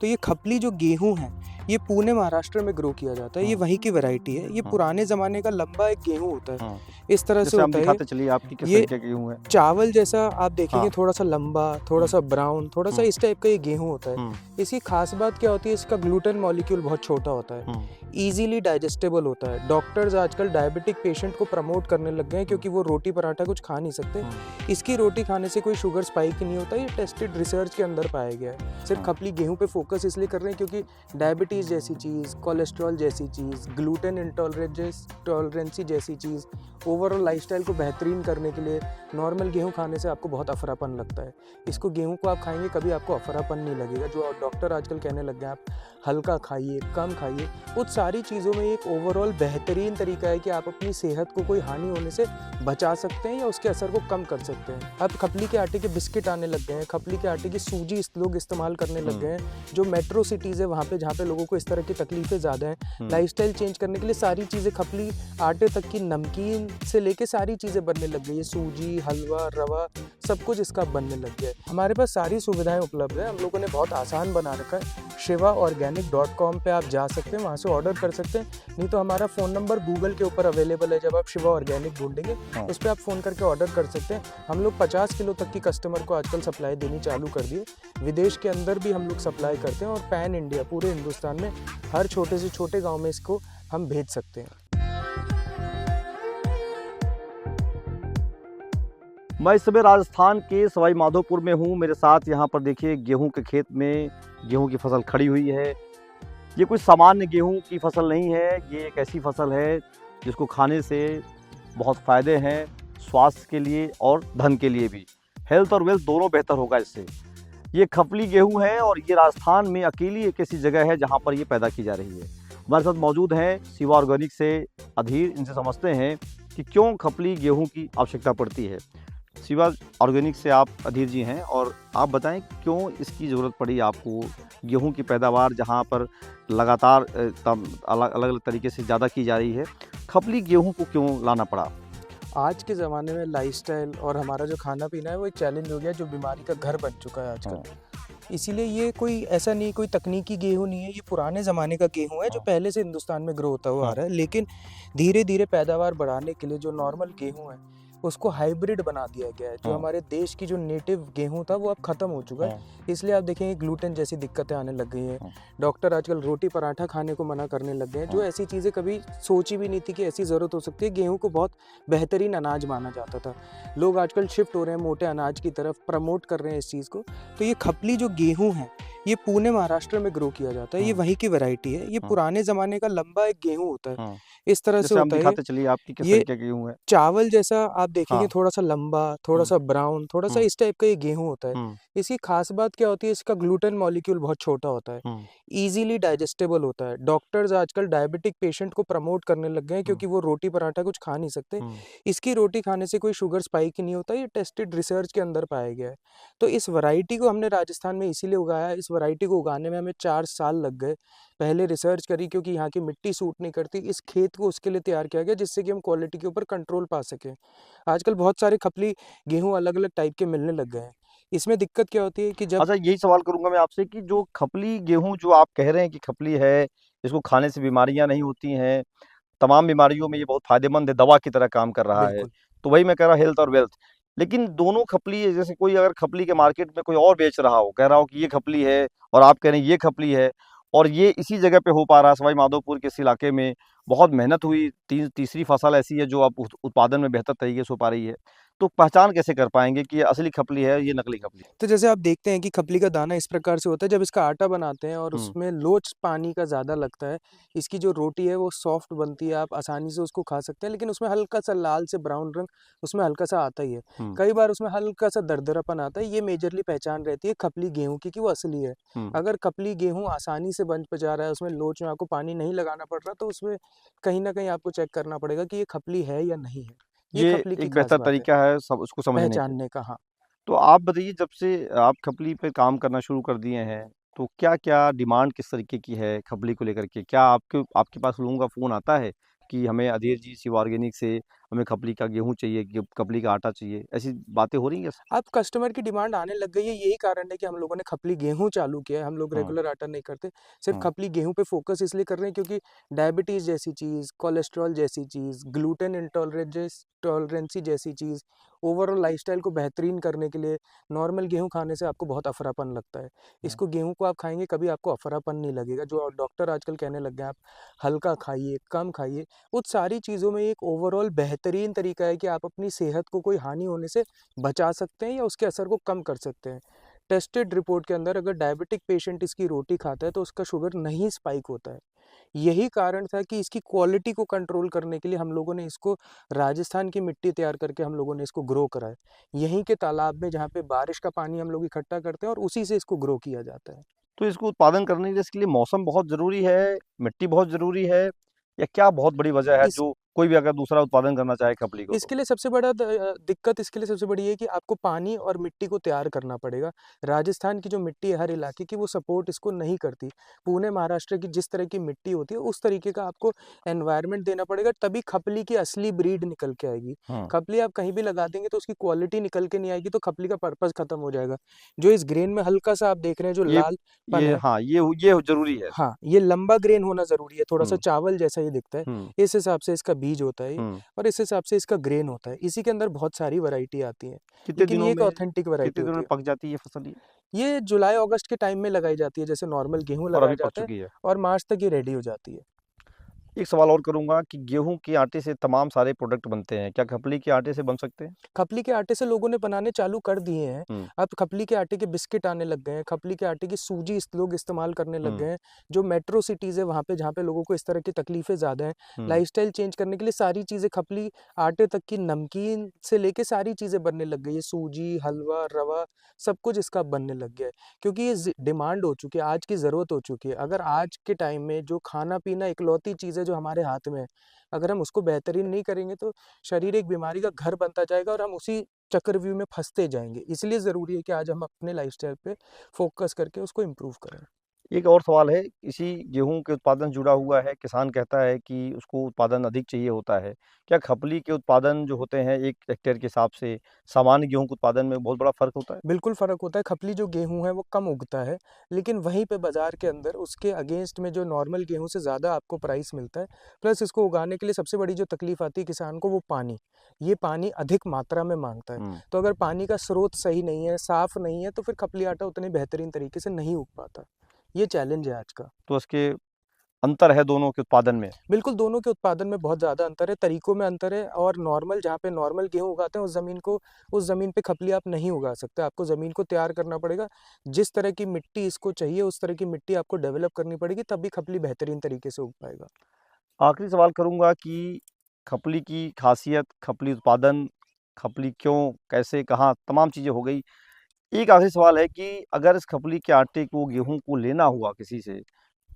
तो ये खपली जो गेहूँ है, ये पुणे महाराष्ट्र में ग्रो किया जाता है। ये हुँ। वहीं की वैरायटी है। ये हुँ। पुराने ज़माने का लंबा एक गेहूँ होता है। हुँ। इस तरह से जैसे हम होता है ये। दिखाते चलिए आपकी किस ये तरीके की गेहूँ है? चावल जैसा आप देखेंगे, हाँ। थोड़ा-सा लंबा, हुँ। थोड़ा-सा ब्राउन, थोड़ा-सा हुँ। इस टाइप का ये गेहूँ होता है। हुँ। इसकी ख़ास बात क्या होती है, इसका ग्लूटेन मॉलिक्यूल बहुत छोटा होता है। हुँ। ईज़िली डाइजेस्टेबल होता है। डॉक्टर्स आजकल डायबिटिक पेशेंट को प्रमोट करने लग गए हैं हुँ। क्योंकि वो रोटी पराठा कुछ खा नहीं सकते। हुँ। इसकी रोटी खाने से कोई शुगर स्पाइक नहीं होता, ये टेस्टेड रिसर्च के अंदर पाया गया है। सिर्फ हुँ। खपली गेहूँ पे फोकस इसलिए कर रहे हैं क्योंकि डायबिटीज़ जैसी चीज़, कोलेस्ट्रॉल जैसी चीज़, ग्लूटेन टॉलरेंसी जैसी चीज़, ओवरऑल लाइफ़स्टाइल को बेहतरीन करने के लिए नॉर्मल गेहूँ खाने से आपको बहुत अफरापन लगता है। इसको गेहूँ को आप खाएँगे कभी आपको अफरापन नहीं लगेगा। जो डॉक्टर आजकल कहने लग गए हैं, आप हल्का खाइए, कम खाइए, उन सारी चीज़ों में एक ओवरऑल बेहतरीन तरीका है कि आप अपनी सेहत को कोई हानि होने से बचा सकते हैं या उसके असर को कम कर सकते हैं। अब खपली के आटे के बिस्किट आने लग गए हैं, खपली के आटे की सूजी लोग इस्तेमाल करने लग गए हैं। जो मेट्रो सिटीज़ है वहाँ पे, जहाँ पे लोगों को इस तरह की तकलीफ़ें ज़्यादा हैं, लाइफ़स्टाइल चेंज करने के लिए सारी चीज़ें खपली आटे तक की, नमकीन से लेके सारी चीज़ें बनने लग गई है। सूजी, हलवा, रवा, सब कुछ इसका बनने लग गया है। हमारे पास सारी सुविधाएँ उपलब्ध है। हम लोगों ने बहुत आसान बना रखा है। shivaorganic.com पे आप जा सकते हैं, वहाँ से ऑर्डर कर सकते हैं। नहीं तो हमारा फ़ोन नंबर गूगल के ऊपर अवेलेबल है। जब आप शिवा ऑर्गेनिक ढूँढेंगे, उस पे आप फ़ोन करके ऑर्डर कर सकते हैं। हम लोग 50 किलो तक की कस्टमर को आजकल सप्लाई देनी चालू कर दी है। विदेश के अंदर भी हम लोग सप्लाई करते हैं और पैन इंडिया, पूरे हिंदुस्तान में हर छोटे से छोटे गाँव में इसको हम भेज सकते हैं। मैं इस समय राजस्थान के सवाई माधोपुर में हूँ। मेरे साथ यहाँ पर देखिए गेहूँ के खेत में गेहूँ की फसल खड़ी हुई है। ये कोई सामान्य गेहूँ की फसल नहीं है, ये एक ऐसी फसल है जिसको खाने से बहुत फ़ायदे हैं, स्वास्थ्य के लिए और धन के लिए भी। हेल्थ और वेल्थ दोनों बेहतर होगा इससे। ये खपली गेहूँ है और ये राजस्थान में अकेली एक ऐसी जगह है जहाँ पर ये पैदा की जा रही है। हमारे साथ मौजूद हैं शिवा ऑर्गेनिक से अधीर, इनसे समझते हैं कि क्यों खपली गेहूँ की आवश्यकता पड़ती है। शिवा ऑर्गेनिक से आप अधीर जी हैं और आप बताएं क्यों इसकी ज़रूरत पड़ी आपको? गेहूं की पैदावार जहां पर लगातार अलग अलग तरीके से ज़्यादा की जा रही है, खपली गेहूं को क्यों लाना पड़ा? आज के ज़माने में लाइफ़स्टाइल और हमारा जो खाना-पीना है वो एक चैलेंज हो गया, जो बीमारी का घर बन चुका है आजकल। हाँ। इसीलिए ये कोई ऐसा नहीं, कोई तकनीकी गेहूँ नहीं है, ये पुराने ज़माने का गेहूँ है जो हाँ। पहले से हिंदुस्तान में ग्रो होता हुआ आ हाँ। रहा है। लेकिन धीरे-धीरे पैदावार बढ़ाने के लिए जो नॉर्मल गेहूँ है, उसको हाइब्रिड बना दिया गया है। जो हाँ। हमारे देश की जो नेटिव गेहूँ था वो अब ख़त्म हो चुका है। हाँ। इसलिए आप देखेंगे ग्लूटेन जैसी दिक्कतें आने लग गई हैं। हाँ। डॉक्टर आजकल रोटी पराठा खाने को मना करने लग गए हैं। जो हाँ। ऐसी चीज़ें कभी सोची भी नहीं थी कि ऐसी ज़रूरत हो सकती है। गेहूँ को बहुत बेहतरीन अनाज माना जाता था। लोग आजकल शिफ्ट हो रहे हैं मोटे अनाज की तरफ, प्रमोट कर रहे हैं इस चीज़ को। तो ये खपली जो गेहूँ है, ये पुणे महाराष्ट्र में ग्रो किया जाता है। ये हाँ। वहीं की वैरायटी है। ये हाँ। पुराने ज़माने का लंबा एक गेहूँ होता है। हाँ। इस तरह से जैसे हम होता है ये। दिखाते चलिए आपकी किस ये तरीके की गेहूँ है? चावल जैसा आप देखेंगे, हाँ। थोड़ा-सा लंबा, हुँ। थोड़ा-सा ब्राउन, थोड़ा-सा हुँ। इस टाइप का ये गेहूँ होता है। हुँ। इसकी ख़ास बात क्या होती है, इसका ग्लूटेन मॉलिक्यूल बहुत छोटा होता है। हुँ। ईज़िली डाइजेस्टेबल होता है। डॉक्टर्स आजकल डायबिटिक पेशेंट को प्रमोट करने लग गए हैं हुँ। क्योंकि वो रोटी पराठा कुछ खा नहीं सकते। हुँ। इसकी रोटी खाने से कोई शुगर स्पाइक नहीं होता, ये टेस्टेड रिसर्च के अंदर पाया गया है। तो इस वैरायटी को हमने राजस्थान में इसीलिए उगाया, इस वैरायटी को उगाने में हमें 4 साल लग गए। पहले रिसर्च करी क्योंकि यहाँ की मिट्टी सूट नहीं करती। इस खेत को उसके लिए तैयार किया गया जिससे कि हम क्वालिटी के ऊपर कंट्रोल पा सकें। आजकल बहुत सारे खपली गेहूँ अलग-अलग टाइप के मिलने लग गए हैं। इसमें दिक्कत क्या होती है कि जब अच्छा, यही सवाल करूँगा मैं आपसे कि जो खपली गेहूँ जो आप कह रहे हैं कि खपली है, इसको खाने से बीमारियाँ नहीं होती हैं, तमाम बीमारियों में ये बहुत फ़ायदेमंद है, दवा की तरह काम कर रहा है। बिल्कुल। तो वही मैं कह रहा हेल्थ और वेल्थ। लेकिन दोनों खपली है, जैसे कोई अगर खपली के मार्केट में कोई और बेच रहा हो, कह रहा हो कि ये खपली है और आप कह रहे हैं ये खपली है और ये इसी जगह पे हो पा रहा है सवाई माधोपुर के इस इलाके में, बहुत मेहनत हुई, तीसरी फसल ऐसी है जो अब उत्पादन में बेहतर तरीके से हो पा रही है। तो पहचान कैसे कर पाएँगे कि ये असली खपली है, ये नकली खपली है? तो जैसे आप देखते हैं कि खपली का दाना इस प्रकार से होता है, जब इसका आटा बनाते हैं और हुँ। उसमें लोच पानी का ज़्यादा लगता है, इसकी जो रोटी है वो सॉफ्ट बनती है, आप आसानी से उसको खा सकते हैं, लेकिन उसमें हल्का-सा लाल से ब्राउन रंग उसमें हल्का-सा आता ही है। हुँ। कई बार उसमें हल्का-सा दरदरापन आता है, ये मेजरली पहचान रहती है खपली गेहूँ की कि वो असली है। हुँ। अगर खपली गेहूँ आसानी से बन जा रहा है, उसमें लोच में आपको पानी नहीं लगाना पड़ रहा, तो उसमें कहीं न कहीं आपको चेक करना पड़ेगा कि ये खपली है या नहीं है। ये ये खपली की एक खास बेहतर बात है, तरीका है सब उसको समझने के। पहचानने का। हाँ। तो आप बताइए जब से आप खपली पे काम करना शुरू कर दिए हैं, तो क्या-क्या डिमांड किस तरीके की है खपली को लेकर के? क्या आपके आपके पास लोगों का फ़ोन आता है कि हमें अधीर जी शिव ऑर्गेनिक से हमें खपली का गेहूँ चाहिए, खपली का आटा चाहिए, ऐसी बातें हो रही हैं? अब कस्टमर की डिमांड आने लग गई है, यही कारण है कि हम लोगों ने खपली गेहूँ चालू किया है। हम लोग हम्म। रेगुलर आटा नहीं करते, सिर्फ हम्म। खपली गेहूँ पे फोकस इसलिए कर रहे हैं क्योंकि डायबिटीज़ जैसी चीज़, कोलेस्ट्रॉल जैसी चीज़, ग्लूटेन टॉलरेंसी जैसी चीज़, ओवरऑल लाइफ़स्टाइल को बेहतरीन करने के लिए नॉर्मल गेहूँ खाने से आपको बहुत अफरापन लगता है। हम्म। इसको गेहूँ को आप खाएँगे कभी आपको अफरापन नहीं लगेगा, जो डॉक्टर आजकल कहने लग गए हैं आप हल्का खाइए, कम खाइए। उन सारी चीज़ों में एक ओवरऑल बेहतरीन तरीका है कि आप अपनी सेहत को कोई हानि होने से बचा सकते हैं या उसके असर को कम कर सकते हैं। टेस्टेड रिपोर्ट के अंदर अगर डायबिटिक पेशेंट इसकी रोटी खाता है तो उसका शुगर नहीं स्पाइक होता है। यही कारण था कि इसकी क्वालिटी को कंट्रोल करने के लिए हम लोगों ने इसको राजस्थान की मिट्टी तैयार करके हम लोगों ने इसको ग्रो करा है। यहीं के तालाब में जहाँ पे बारिश का पानी हम लोग इकट्ठा करते हैं और उसी से इसको ग्रो किया जाता है। तो इसको उत्पादन करने के लिए इसके लिए मौसम बहुत ज़रूरी है, मिट्टी बहुत ज़रूरी है, या क्या बहुत बड़ी वजह है इस जो कोई भी अगर दूसरा उत्पादन करना चाहे खपली को तो? इसके लिए सबसे बड़ा दिक्कत इसके लिए सबसे बड़ी ये है कि आपको पानी और मिट्टी को तैयार करना पड़ेगा। राजस्थान की जो मिट्टी है हर इलाके की वो सपोर्ट इसको नहीं करती। पुणे महाराष्ट्र की जिस तरह की मिट्टी होती है उस तरीके का आपको एनवायरनमेंट देना पड़ेगा तभी खपली की असली ब्रीड निकल के आएगी। हुँ। खपली आप कहीं भी लगा देंगे तो उसकी क्वालिटी निकल के नहीं आएगी तो खपली का पर्पज़ खत्म हो जाएगा। जो इस ग्रेन में हल्का-सा आप देख रहे हैं जो ये लालपन ये है हाँ, ये ज़रूरी है। हाँ, ये लंबा ग्रेन होना ज़रूरी है, थोड़ा-सा हुँ। चावल जैसा ये दिखता है। हुँ। इस हिसाब से इसका बीज होता है ये हुँ। और इस हिसाब से इसका ग्रेन होता है। इसी के अंदर बहुत सारी वैरायटी आती हैं, कितने लेकिन दिनों ये एक में ऑथेंटिक वैरायटी कितने दिनों होती में है। पक जाती है ये फसल ये? ये जुलाई-अगस्त के टाइम में लगाई जाती है, जैसे नॉर्मल गेहूँ और लगाया अभी पक जाता है चुकी है। और मार्च तक ये रेडी हो जाती है। एक सवाल और करूँगा कि गेहूँ के आटे से तमाम सारे प्रोडक्ट बनते हैं, क्या खपली के आटे से बन सकते हैं? खपली के आटे से लोगों ने बनाने चालू कर दिए हैं। हुँ। अब खपली के आटे के बिस्किट आने लग गए हैं, खपली के आटे की सूजी लोग इस्तेमाल करने लग हुँ। गए हैं। जो मेट्रो सिटीज़ है वहाँ पे जहाँ पे लोगों को इस तरह की तकलीफ़ें ज़्यादा हैं, हुँ। लाइफ़स्टाइल चेंज करने के लिए सारी चीज़ें खपली आटे तक की नमकीन से लेके सारी चीज़ें बनने लग गई है। सूजी, हलवा, रवा सब कुछ इसका बनने लग गया है क्योंकि ये डिमांड हो चुकी है, आज की ज़रूरत हो चुकी है। अगर आज के टाइम में जो खाना-पीना इकलौती चीज़ है जो हमारे हाथ में है, अगर हम उसको बेहतरीन नहीं करेंगे तो शरीर एक बीमारी का घर बनता जाएगा और हम उसी चक्रव्यूह में फँसते जाएँगे। इसलिए ज़रूरी है कि आज हम अपने लाइफ़स्टाइल पे फ़ोकस करके उसको इम्प्रूव करें। एक और सवाल है, इसी गेहूँ के उत्पादन से जुड़ा हुआ है, किसान कहता है कि उसको उत्पादन अधिक चाहिए होता है। क्या खपली के उत्पादन जो होते हैं 1 हेक्टेयर के हिसाब से सामान्य गेहूँ के उत्पादन में बहुत बड़ा फ़र्क होता है? बिल्कुल फ़र्क होता है, खपली जो गेहूँ है वो कम उगता है, लेकिन वहीं पे बाज़ार के अंदर उसके अगेंस्ट में जो नॉर्मल गेहूँ से ज़्यादा आपको प्राइस मिलता है। प्लस इसको उगाने के लिए सबसे बड़ी जो तकलीफ़ आती है किसान को वो पानी। ये पानी अधिक मात्रा में माँगता है, हुँ। तो अगर पानी का स्रोत सही नहीं है, साफ़ नहीं है तो फिर खपली आटा उतने बेहतरीन तरीके से नहीं उग पाता। ये चैलेंज है आज का। तो इसके अंतर है दोनों के उत्पादन में। बिल्कुल, दोनों के उत्पादन में बहुत ज़्यादा अंतर है, तरीकों में अंतर है और नॉर्मल जहाँ पे नॉर्मल गेहूँ उगाते हैं उस ज़मीन पे खपली आप नहीं उगा सकते। आपको ज़मीन को तैयार करना पड़ेगा। जिस तरह की मिट्टी इसको चाहिए उस तरह की मिट्टी आपको डेवलप करनी पड़ेगी तभी खपली बेहतरीन तरीके से उग पाएगा। आखिरी सवाल करूँगा कि खपली की ख़ासियत, खपली उत्पादन, खपली क्यों, कैसे, कहाँ, तमाम चीज़ें हो गई। एक आखिरी सवाल है कि अगर इस खपली के आटे को, गेहूँ को लेना हुआ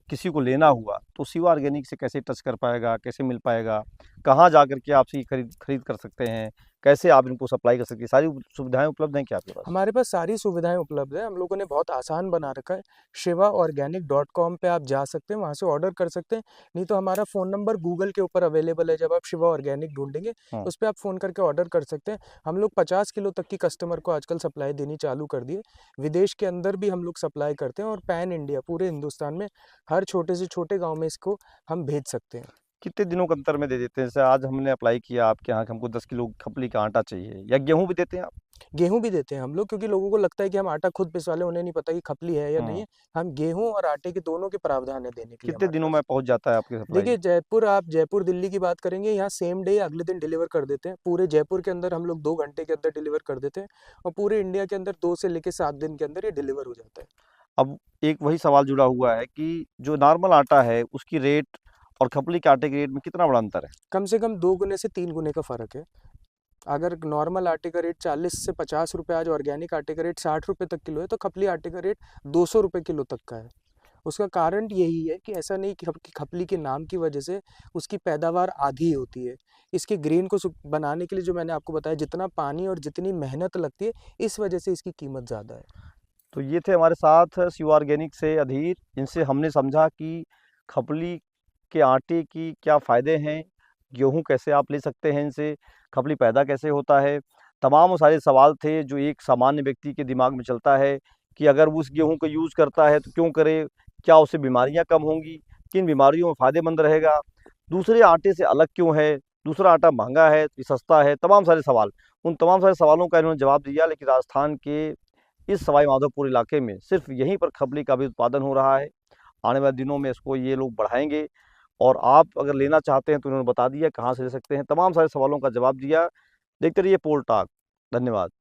किसी को लेना हुआ, तो शिवा ऑर्गेनिक से कैसे टच कर पाएगा, कैसे मिल पाएगा? कहाँ जाकर के आपसे ये खरीद खरीद कर सकते हैं? कैसे आप इनको सप्लाई कर सकते हैं? सारी सुविधाएँ उपलब्ध हैं क्या आपके पास? हमारे पास सारी सुविधाएँ उपलब्ध है। हम लोगों ने बहुत आसान बना रखा है। shivaorganic.com पे आप जा सकते हैं, वहाँ से ऑर्डर कर सकते हैं। नहीं तो हमारा फ़ोन नंबर गूगल के ऊपर अवेलेबल है। जब आप शिवा ऑर्गेनिक ढूँढेंगे, हाँ। उस पे आप फ़ोन करके ऑर्डर कर सकते हैं। हम लोग 50 किलो तक की कस्टमर को आजकल सप्लाई देनी चालू कर दी है। विदेश के अंदर भी हम लोग सप्लाई करते हैं और पैन इंडिया पूरे हिंदुस्तान में हर छोटे से छोटे गाँव में इसको हम भेज सकते हैं। कितने दिनों के अंतर में दे देते हैं? जैसे आज हमने अप्लाई किया आपके यहाँ कि हमको 10 किलो खपली का आटा चाहिए, या गेहूँ भी देते हैं आप? गेहूँ भी देते हैं हम लोग क्योंकि लोगों को लगता है कि हम आटा खुद पिसवा लें, उन्हें नहीं पता कि खपली है या नहीं हुँ। है। हम गेहूँ और आटे के दोनों के प्रावधान है देने के लिए कितने हमारे दिनों में पास। पहुँच जाता है आपकी सप्लाई? देखिए आप जयपुर, दिल्ली की बात करेंगे यहाँ सेम डे या अगले दिन डिलीवर कर देते हैं। पूरे जयपुर के अंदर हम लोग 2 घंटे के अंदर डिलीवर कर देते हैं और पूरे इंडिया के अंदर 2 से लेके 7 दिन के अंदर ये डिलीवर हो जाता है। अब एक वही सवाल जुड़ा हुआ है कि जो नॉर्मल आटा है, उसकी रेट और खपली के आटे के रेट में कितना बड़ा अंतर है? कम से कम 2 गुने से 3 गुने का फ़र्क है। अगर नॉर्मल आटे का रेट 40 से 50 रुपए आज ऑर्गेनिक आटे का रेट 60 रुपए तक किलो है, तो खपली आटे का रेट 200 रुपए किलो तक का है। उसका कारण यही है कि ऐसा नहीं कि खपली के नाम की वजह से उसकी पैदावार आधी होती है। इसके ग्रेन को बनाने के लिए जो मैंने आपको बताया जितना पानी और जितनी मेहनत लगती है, इस वजह से इसकी कीमत ज़्यादा है। तो ये थे हमारे साथ शिवा ऑर्गेनिक से अधीर, जिनसे हमने समझा कि खपली के आटे की क्या फ़ायदे हैं, गेहूँ कैसे आप ले सकते हैं इनसे, खपली पैदा कैसे होता है। तमाम वो सारे सवाल थे जो एक सामान्य व्यक्ति के दिमाग में चलता है कि अगर वो उस गेहूँ को यूज़ करता है तो क्यों करे, क्या उससे बीमारियाँ कम होंगी, किन बीमारियों में फ़ायदेमंद रहेगा, दूसरे आटे से अलग क्यों है, दूसरा आटा महंगा है कि सस्ता है, तमाम सारे सवाल। उन तमाम सारे सवालों का इन्होंने जवाब दिया। लेकिन राजस्थान के इस सवाई माधोपुर इलाके में सिर्फ यहीं पर खपली का भी उत्पादन हो रहा है। आने वाले दिनों में इसको ये लोग बढ़ाएंगे, और आप अगर लेना चाहते हैं तो इन्होंने बता दिया कहाँ से ले सकते हैं, तमाम सारे सवालों का जवाब दिया। देखते रहिए पोल टॉक। धन्यवाद।